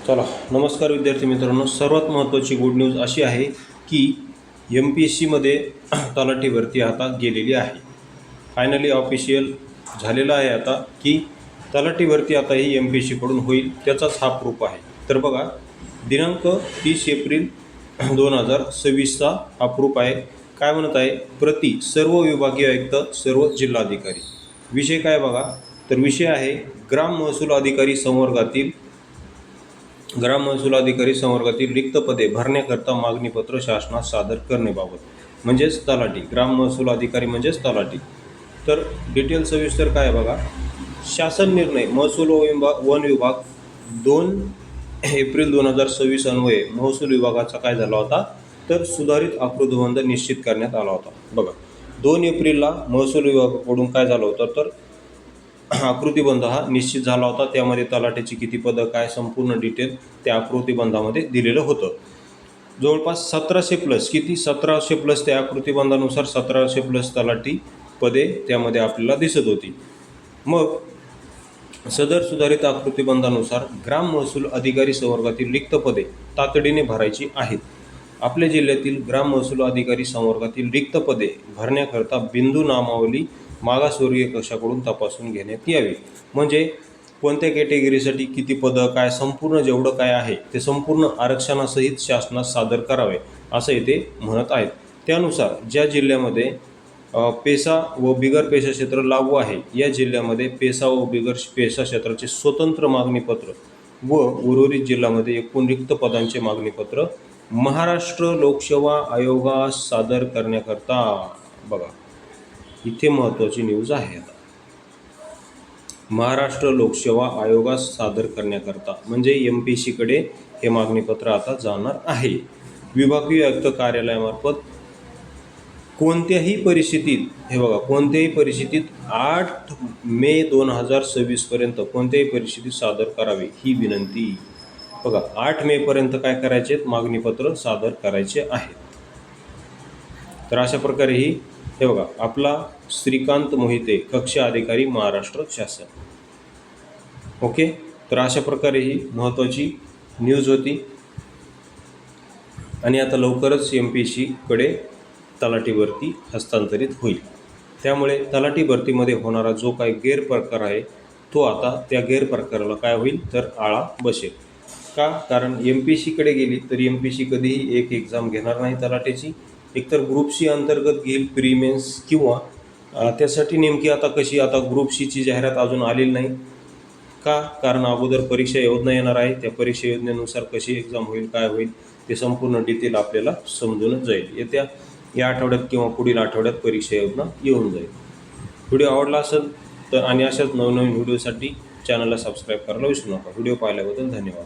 चला, नमस्कार विद्यार्थी मित्रांनो. सर्वात महत्त्वाची गुड न्यूज अशी आहे की MPSCमध्ये तलाठी भरती आता गेलेली आहे. फायनली ऑफिशियल झालेलं आहे आता की तलाठी भरती आता ही MPSCकडून होईल. त्याचाच हा प्रूफ आहे. तर बघा, दिनांक 30 एप्रिल 2026चा हा प्रूफ आहे. काय म्हणत आहे? प्रति सर्व विभागीय आयुक्त, सर्व जिल्हाधिकारी. विषय काय बघा, तर विषय आहे ग्राम महसूल अधिकारी संवर्गातील रिक्त पदे भरण्याकरता मागणीपत्र शासनास सादर करण्याबाबत, म्हणजेच तलाठी. ग्राम महसूल अधिकारी म्हणजेच तलाठी. तर डिटेल सविस्तर काय आहे बघा. शासन निर्णय महसूल वन विभाग 2 एप्रिल 2026 अन्वये महसूल विभागाचा काय झाला होता, तर सुधारित आकृतिबंध निश्चित करण्यात आला होता. बघा, 2 एप्रिलला महसूल विभागाकडून काय झालं होतं, तर आकृतिबंध हा निश्चित झाला होता. त्यामध्ये तलाठीची किती पदं, काय संपूर्ण डिटेल त्या आकृतिबंधामध्ये दिलेलं होतं. जवळपास 1700 प्लस, किती 1700 प्लस त्या आकृतिबंधानुसार 1700 प्लस तलाठी पदे त्यामध्ये आपल्याला दिसत होती. मग सदर सुधारित आकृतिबंधानुसार ग्राम महसूल अधिकारी संवर्गातील रिक्त पदे तातडीने भरायची आहेत. आपल्या जिल्ह्यातील ग्राम महसूल अधिकारी संवर्गातील रिक्त पदे भरण्याकरता बिंदू नामावली मागासवर्गीय कक्षाकडून तपासून घेण्यात यावी. म्हणजे कोणत्या कॅटेगरीसाठी किती पदं, काय संपूर्ण जेवढं काय आहे ते संपूर्ण आरक्षणासहित शासनास सादर करावे असं इथे म्हणत आहेत. त्यानुसार ज्या जिल्ह्यामध्ये पेसा व बिगर पेशा क्षेत्र लागू आहे, या जिल्ह्यामध्ये पेसा व बिगर पेशा क्षेत्राचे स्वतंत्र मागणीपत्र व उर्वरित जिल्ह्यामध्ये एकूण रिक्त पदांचे मागणीपत्र महाराष्ट्र लोकसेवा आयोगास सादर करण्याकरता. बघा, इथे महत्त्वाची न्यूज आहे. आता महाराष्ट्र लोकसेवा आयोगास सादर करण्याकरता म्हणजे MPSCकडे हे मागणीपत्र आता जाणार आहे. विभागीय आयुक्त कार्यालयामार्फत कोणत्याही परिस्थितीत, हे बघा, कोणत्याही परिस्थितीत 8 मे 2026 पर्यंत कोणत्याही परिस्थितीत सादर करावे ही विनंती. बघा, 8 मे पर्यंत काय करायचे, मागणीपत्र सादर करायचे आहेत. तर अशा प्रकारे ही, हे बघा, आपला श्रीकांत मोहिते, कक्ष अधिकारी, महाराष्ट्र शासन. ओके, तर अशा प्रकारे ही महत्त्वाची न्यूज होती. आणि आता लवकरच MPSCकडे तलाठी भरती हस्तांतरित होईल. त्यामुळे तलाठी भरतीमध्ये होणारा जो काही गैरप्रकार आहे तो आता त्या गैरप्रकाराला काय होईल, तर आळा बसेल. का? कारण MPSCकडे गेली तर MPSC कधीही एक एक्झाम घेणार नाही तलाठीची. एकतर ग्रुप C अंतर्गत घेईल प्री मेन्स, किंवा त्यासाठी नेमकी आता कशी, आता ग्रुप Cची जाहिरात अजून आलेली नाही. का? कारण अगोदर परीक्षा योजना येणार आहे. त्या परीक्षा योजनेनुसार कशी एक्झाम होईल, काय होईल ते संपूर्ण डिटेल आपल्याला समजूनच जाईल. या आठवड्यात किंवा पुढील आठवड्यात परीक्षा योजना येऊन जाईल. व्हिडिओ आवडला असेल तर आणि अशाच नवनवीन व्हिडिओसाठी चॅनलला सबस्क्राईब करायला विसरू नका. व्हिडिओ पाहिल्याबद्दल धन्यवाद.